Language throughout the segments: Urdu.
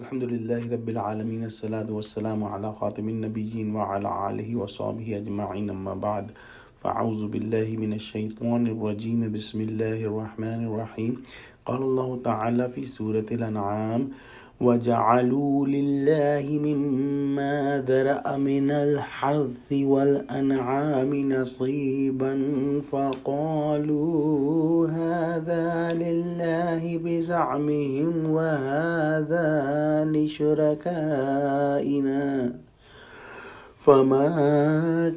الحمد للہ رب العالمین الصلاۃ والسلام علی خاتم النبیین وعلی آلہ وصحبہ اجمعین اما بعد فاعوذ باللہ من الشیطان الرجیم بسم اللہ الرحمن الرحیم قال اللہ تعالی فی سورۃ الانعام وَجَعَلُوا لِلَّهِ مِمَّا ذَرَأَ مِنَ الْحَرْثِ وَالْأَنْعَامِ نَصِيبًا فَقَالُوا هَذَا لِلَّهِ بِزَعْمِهِمْ وَهَذَا لِشُرَكَائِنَا فَمَا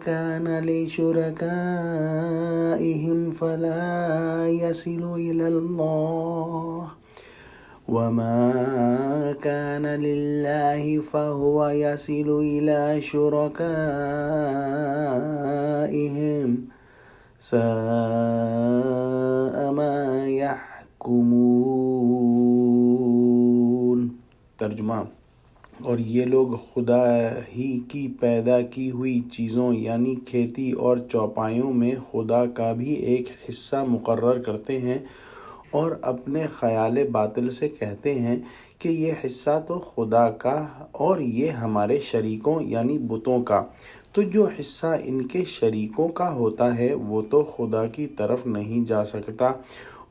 كَانَ لِشُرَكَائِهِمْ فَلَا يَصِلُ إِلَى اللَّهِ وَمَا كَانَ لِلَّهِ فَهُوَ يَصِلُ إِلَى شُرَكَائِهِمْ سَاءَ مَا يَحْكُمُونَ۔ ترجمہ: اور یہ لوگ خدا ہی کی پیدا کی ہوئی چیزوں یعنی کھیتی اور چوپایوں میں خدا کا بھی ایک حصہ مقرر کرتے ہیں اور اپنے خیال باطل سے کہتے ہیں کہ یہ حصہ تو خدا کا اور یہ ہمارے شریکوں یعنی بتوں کا، تو جو حصہ ان کے شریکوں کا ہوتا ہے وہ تو خدا کی طرف نہیں جا سکتا،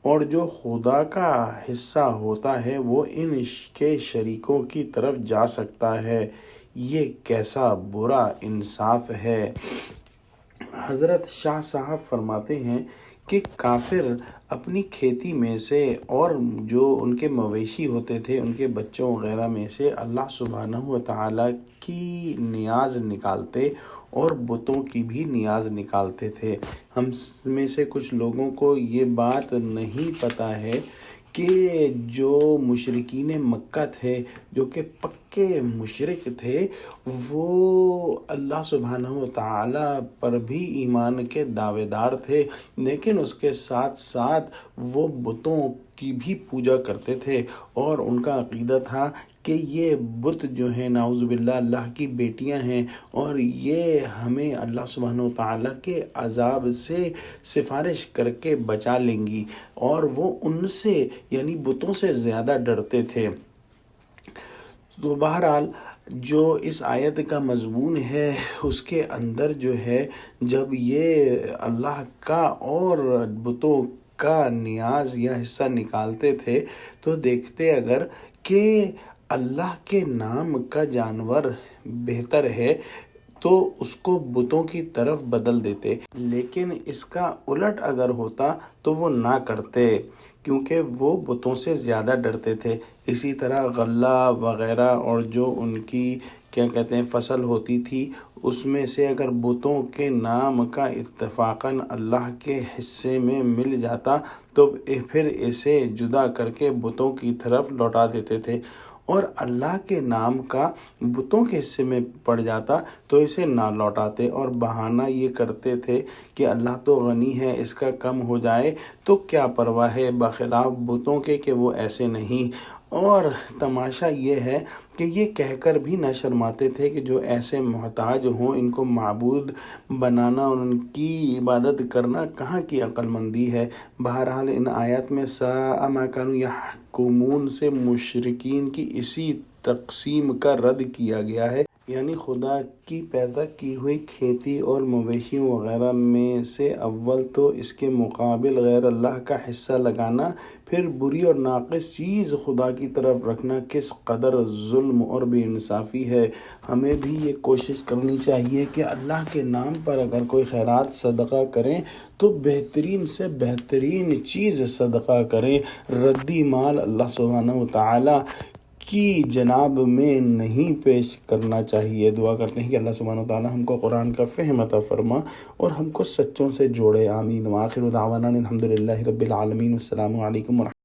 اور جو خدا کا حصہ ہوتا ہے وہ ان کے شریکوں کی طرف جا سکتا ہے۔ یہ کیسا برا انصاف ہے۔ حضرت شاہ صاحب فرماتے ہیں کہ کافر اپنی کھیتی میں سے اور جو ان کے مویشی ہوتے تھے ان کے بچوں وغیرہ میں سے اللہ سبحانہ و تعالیٰ کی نیاز نکالتے اور بتوں کی بھی نیاز نکالتے تھے۔ ہم میں سے کچھ لوگوں کو یہ بات نہیں پتہ ہے کہ جو مشرکین مکہ تھے، جو کہ پکے مشرک تھے، وہ اللہ سبحانہ و تعالیٰ پر بھی ایمان کے دعوے دار تھے، لیکن اس کے ساتھ ساتھ وہ بتوں کی بھی پوجا کرتے تھے، اور ان کا عقیدہ تھا کہ یہ بت جو ہیں نعوذ باللہ اللہ کی بیٹیاں ہیں، اور یہ ہمیں اللہ سبحانہ و تعالیٰ کے عذاب سے سفارش کر کے بچا لیں گی، اور وہ ان سے یعنی بتوں سے زیادہ ڈرتے تھے۔ تو بہرحال جو اس آیت کا مضمون ہے اس کے اندر جو ہے جب یہ اللہ کا اور بتوں کا نیاز یا حصہ نکالتے تھے تو دیکھتے اگر کہ اللہ کے نام کا جانور بہتر ہے تو اس کو بتوں کی طرف بدل دیتے، لیکن اس کا الٹ اگر ہوتا تو وہ نہ کرتے کیونکہ وہ بتوں سے زیادہ ڈرتے تھے۔ اسی طرح غلہ وغیرہ اور جو ان کی فصل ہوتی تھی اس میں سے اگر بتوں کے نام کا اتفاقاً اللہ کے حصے میں مل جاتا تو پھر اسے جدا کر کے بتوں کی طرف لوٹا دیتے تھے، اور اللہ کے نام کا بتوں کے حصے میں پڑ جاتا تو اسے نہ لوٹاتے، اور بہانہ یہ کرتے تھے کہ اللہ تو غنی ہے، اس کا کم ہو جائے تو کیا پرواہ ہے، بخلاف بتوں کے کہ وہ ایسے نہیں۔ اور تماشا یہ ہے کہ یہ کہہ کر بھی نہ شرماتے تھے کہ جو ایسے محتاج ہوں ان کو معبود بنانا اور ان کی عبادت کرنا کہاں کی عقل مندی ہے۔ بہرحال ان آیات میں ساء ما کانوا یحکمون سے مشرکین کی اسی تقسیم کا رد کیا گیا ہے، یعنی خدا کی پیدا کی ہوئی کھیتی اور مویشیوں وغیرہ میں سے اول تو اس کے مقابل غیر اللہ کا حصہ لگانا، پھر بری اور ناقص چیز خدا کی طرف رکھنا کس قدر ظلم اور بے انصافی ہے۔ ہمیں بھی یہ کوشش کرنی چاہیے کہ اللہ کے نام پر اگر کوئی خیرات صدقہ کریں تو بہترین سے بہترین چیز صدقہ کریں، ردی مال اللہ سبحانہ و تعالیٰ کی جناب میں نہیں پیش کرنا چاہیے۔ دعا کرتے ہیں کہ اللہ سبحانہ و تعالیٰ ہم کو قرآن کا فہم عطا فرما اور ہم کو سچوں سے جوڑے، آمین۔ وآخر دعوانا الحمد للہ رب العالمین، السلام علیکم ورحمۃ اللہ۔